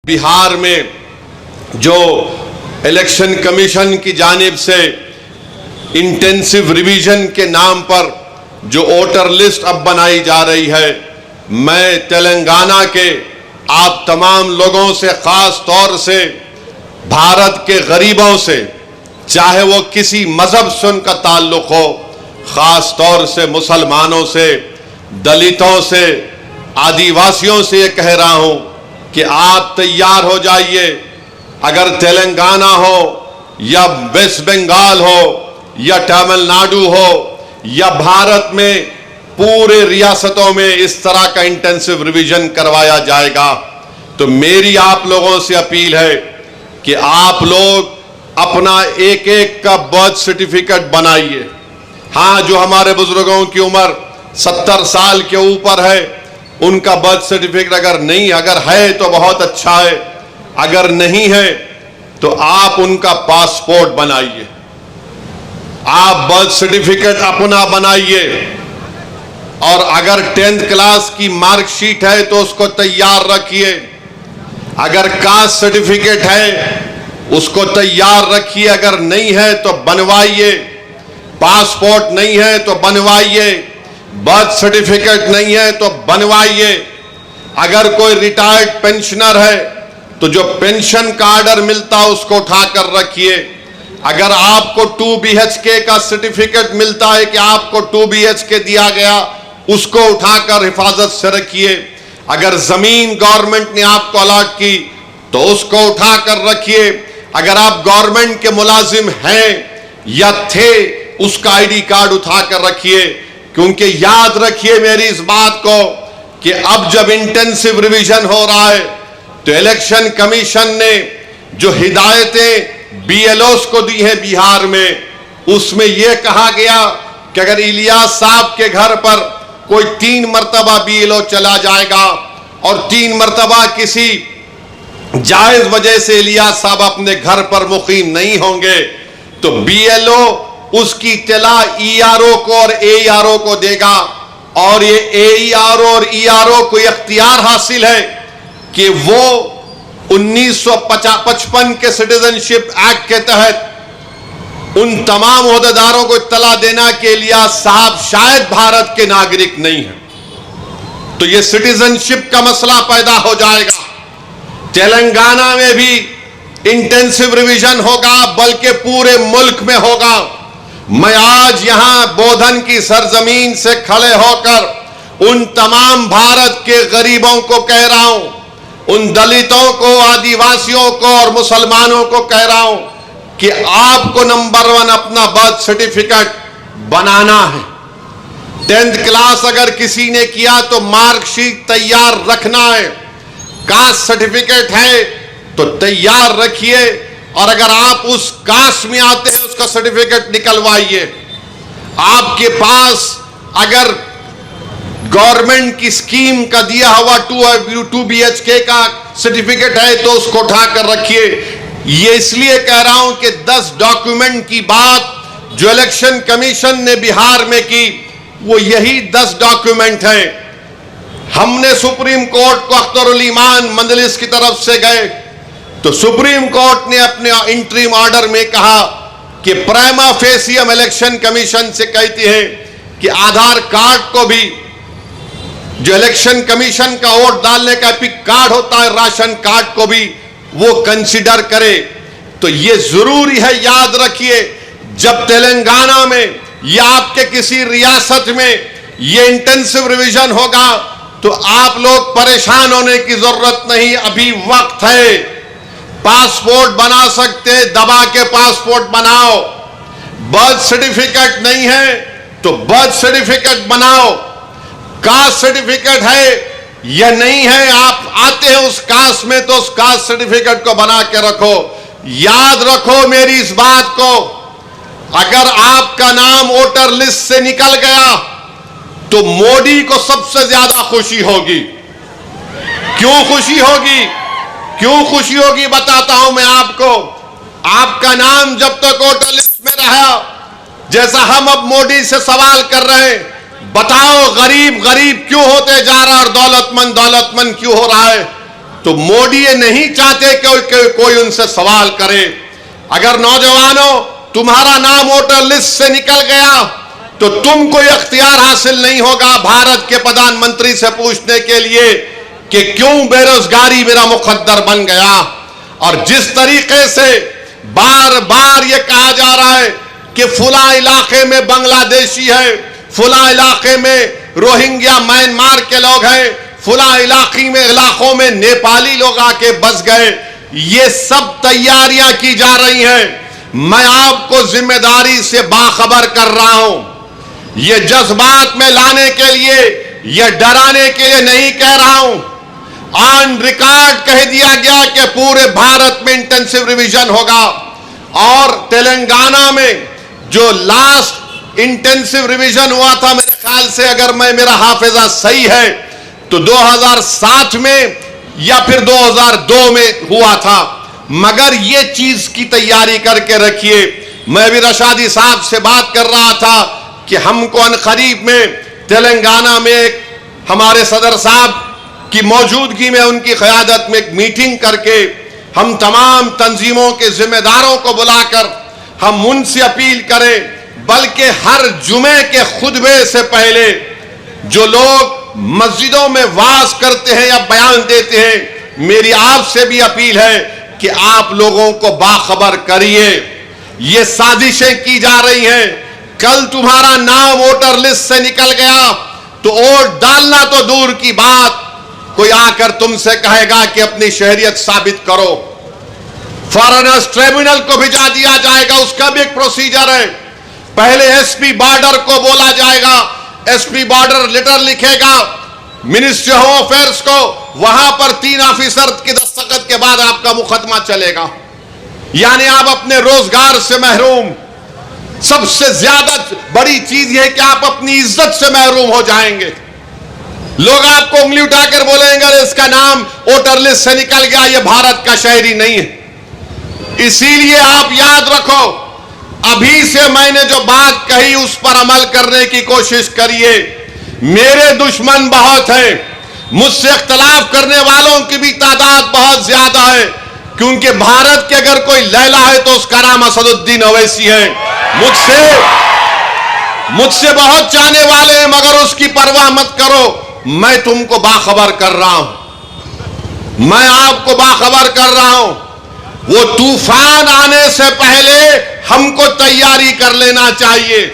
बिहार में जो election commission की जानिब से इंटेंसिव रिवीजन के नाम पर जो वोटर लिस्ट अब बनाई जा रही है, मैं तेलंगाना के आप तमाम लोगों से, खास तौर से भारत के गरीबों से, चाहे वो किसी मजहब से उनका ताल्लुक हो, खास तौर से मुसलमानों से, दलितों से, आदिवासियों से ये कह रहा हूं कि आप तैयार हो जाइए। अगर तेलंगाना हो या वेस्ट बंगाल हो या तमिलनाडु हो या भारत में पूरे रियासतों में इस तरह का इंटेंसिव रिवीजन करवाया जाएगा, तो मेरी आप लोगों से अपील है कि आप लोग अपना एक एक का बर्थ सर्टिफिकेट बनाइए। हाँ, जो हमारे बुजुर्गों की उम्र 70 साल के ऊपर है, उनका बर्थ सर्टिफिकेट अगर है तो बहुत अच्छा है, अगर नहीं है तो आप उनका पासपोर्ट बनाइए, आप बर्थ सर्टिफिकेट अपना बनाइए। और अगर 10th क्लास की मार्कशीट है तो उसको तैयार रखिए, अगर कास्ट सर्टिफिकेट है उसको तैयार रखिए, अगर नहीं है तो बनवाइए, पासपोर्ट नहीं है तो बनवाइए, बर्थ सर्टिफिकेट नहीं है तो बनवाइए। अगर कोई रिटायर्ड पेंशनर है तो जो पेंशन का ऑर्डर मिलता है उसको उठाकर रखिए। अगर आपको 2 BHK का सर्टिफिकेट मिलता है कि आपको 2 BHK दिया गया, उसको उठाकर हिफाजत से रखिए। अगर जमीन गवर्नमेंट ने आपको अलॉट की तो उसको उठाकर रखिए। अगर आप गवर्नमेंट के मुलाजिम हैं या थे, उसका ID कार्ड उठाकर रखिए, क्योंकि याद रखिए मेरी इस बात को कि अब जब इंटेंसिव रिवीजन हो रहा है तो इलेक्शन कमीशन ने जो हिदायतें BLOs को दी हैं बिहार में, उसमें यह कहा गया कि अगर इलियास साहब के घर पर कोई 3 मरतबा BLO चला जाएगा और 3 मरतबा किसी जायज वजह से इलियास साहब अपने घर पर मुकीम नहीं होंगे, तो BLO उसकी इत्तला ERO को और AERO को देगा। और ये AERO और ERO को इख्तियार हासिल है कि वो 1955 के सिटीजनशिप एक्ट के तहत उन तमाम ओहदेदारों को इत्तला देना कि इलियास साहब शायद भारत के नागरिक नहीं है, तो ये सिटीजनशिप का मसला पैदा हो जाएगा। तेलंगाना में भी इंटेंसिव रिवीजन होगा, बल्कि पूरे मुल्क में होगा। मैं आज यहां बोधन की सरजमीन से खड़े होकर उन तमाम भारत के गरीबों को कह रहा हूं, उन दलितों को, आदिवासियों को और मुसलमानों को कह रहा हूं कि आपको नंबर 1 अपना बर्थ सर्टिफिकेट बनाना है। 10th क्लास अगर किसी ने किया तो मार्कशीट तैयार रखना है, कास्ट सर्टिफिकेट है तो तैयार रखिए, और अगर आप उस कास्ट में आते हैं उसका सर्टिफिकेट निकलवाइए। आपके पास अगर गवर्नमेंट की स्कीम का दिया हुआ 2 BHK का सर्टिफिकेट है तो उसको उठाकर रखिए। ये इसलिए कह रहा हूं कि 10 डॉक्यूमेंट की बात जो इलेक्शन कमीशन ने बिहार में की, वो यही 10 डॉक्यूमेंट हैं। हमने सुप्रीम कोर्ट को अख्तरुल ईमान मजलिस की तरफ से गए तो सुप्रीम कोर्ट ने अपने इंटरिम ऑर्डर में कहा कि प्राइमा फेसी हम इलेक्शन कमीशन से कहते हैं कि आधार कार्ड को भी, जो इलेक्शन कमीशन का वोट डालने का एपिक कार्ड होता है, राशन कार्ड को भी वो कंसीडर करे। तो ये जरूरी है, याद रखिए, जब तेलंगाना में या आपके किसी रियासत में ये इंटेंसिव रिवीजन होगा तो आप लोग परेशान होने की जरूरत नहीं, अभी वक्त है। पासपोर्ट बना सकते, दबा के पासपोर्ट बनाओ। बर्थ सर्टिफिकेट नहीं है तो बर्थ सर्टिफिकेट बनाओ। कास्ट सर्टिफिकेट है या नहीं है, आप आते हैं उस कास्ट में तो उस कास्ट सर्टिफिकेट को बना के रखो। याद रखो मेरी इस बात को, अगर आपका नाम वोटर लिस्ट से निकल गया तो मोदी को सबसे ज्यादा खुशी होगी। क्यों खुशी होगी? क्यों खुशी होगी बताता हूं मैं आपको। आपका नाम जब तक वोटर लिस्ट में रहा, जैसा हम अब मोदी से सवाल कर रहे हैं, बताओ गरीब गरीब क्यों होते जा रहा है और दौलतमंद दौलतमंद क्यों हो रहा है? तो मोदी ये नहीं चाहते कि कोई उनसे सवाल करे। अगर नौजवानों तुम्हारा नाम वोटर लिस्ट से निकल गया तो तुम कोई अख्तियार हासिल नहीं होगा भारत के प्रधानमंत्री से पूछने के लिए कि क्यों बेरोजगारी मेरा मुकद्दर बन गया। और जिस तरीके से बार बार ये कहा जा रहा है कि फुला इलाके में बांग्लादेशी है, फुला इलाके में रोहिंग्या म्यांमार के लोग हैं, फुला इलाकों में नेपाली लोग आके बस गए, ये सब तैयारियां की जा रही हैं। मैं आपको जिम्मेदारी से बाखबर कर रहा हूं। ये जज्बात में लाने के लिए, ये डराने के लिए नहीं कह रहा हूं। ऑन रिकॉर्ड कह दिया गया कि पूरे भारत में इंटेंसिव रिवीजन होगा। और तेलंगाना में जो लास्ट इंटेंसिव रिवीजन हुआ था, मेरे ख्याल से अगर मेरा हाफिजा सही है तो 2007 में या फिर 2002 में हुआ था। मगर ये चीज की तैयारी करके रखिए। मैं भी रशादी साहब से बात कर रहा था कि हमको अनकरीब में तेलंगाना में एक हमारे सदर साहब की मौजूदगी में, उनकी क़यादत में एक मीटिंग करके हम तमाम तंजीमों के जिम्मेदारों को बुलाकर हम उनसे अपील करें, बल्कि हर जुमे के खुतबे से पहले जो लोग मस्जिदों में वाज करते हैं या बयान देते हैं, मेरी आपसे भी अपील है कि आप लोगों को बाखबर करिए। ये साजिशें की जा रही हैं। कल तुम्हारा नाम वोटर लिस्ट से निकल गया तो वोट डालना तो दूर की बात, कोई आकर तुमसे कहेगा कि अपनी शहरियत साबित करो। फॉरेनर्स ट्रिब्यूनल को भिजा दिया जाएगा, उसका भी एक प्रोसीजर है। पहले एसपी बॉर्डर को बोला जाएगा, एसपी बॉर्डर लेटर लिखेगा मिनिस्ट्री होम अफेयर्स को, वहां पर 3 ऑफिसर की दस्तखत के बाद आपका मुकदमा चलेगा। यानी आप अपने रोजगार से महरूम। सबसे ज्यादा बड़ी चीज यह कि आप अपनी इज्जत से महरूम हो जाएंगे। लोग आपको उंगली उठाकर बोलेंगे इसका नाम वोटर लिस्ट से निकल गया, यह भारत का शहरी नहीं है। इसीलिए आप याद रखो, अभी से मैंने जो बात कही उस पर अमल करने की कोशिश करिए। मेरे दुश्मन बहुत हैं, मुझसे इख्तलाफ करने वालों की भी तादाद बहुत ज्यादा है, क्योंकि भारत के अगर कोई लैला है तो उसका नाम असदुद्दीन ओवैसी है। मुझसे बहुत चाहने वाले हैं, मगर उसकी परवाह मत करो। मैं तुमको बाखबर कर रहा हूं, मैं आपको बाखबर कर रहा हूं। वो तूफान आने से पहले हमको तैयारी कर लेना चाहिए।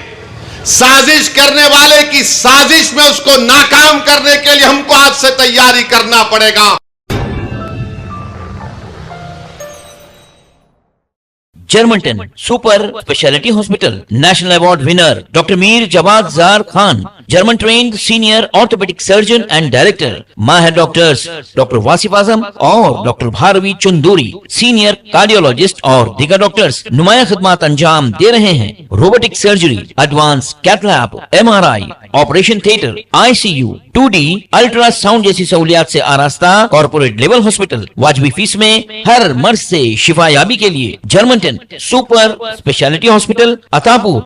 साजिश करने वाले की साजिश में उसको नाकाम करने के लिए हमको आज से तैयारी करना पड़ेगा। Germanton super speciality hospital, national award winner doctor Mir Jawad Zar Khan, German trained senior orthopaedic surgeon and director, माहिर डॉक्टर्स डॉक्टर वासिफ आजम और doctor Bharvi Chanduri, senior cardiologist और दीगर डॉक्टर्स नुमाया खिदमत अंजाम दे रहे हैं। Robotic surgery, advance cath lab, MRI, operation theatre, ICU, 2D ultrasound जैसी सहूलियात से आरास्ता कॉर्पोरेट लेवल हॉस्पिटल, वाजबी फीस में हर मर्ज से शिफायाबी के लिए Germanton super speciality hospital, Attapur.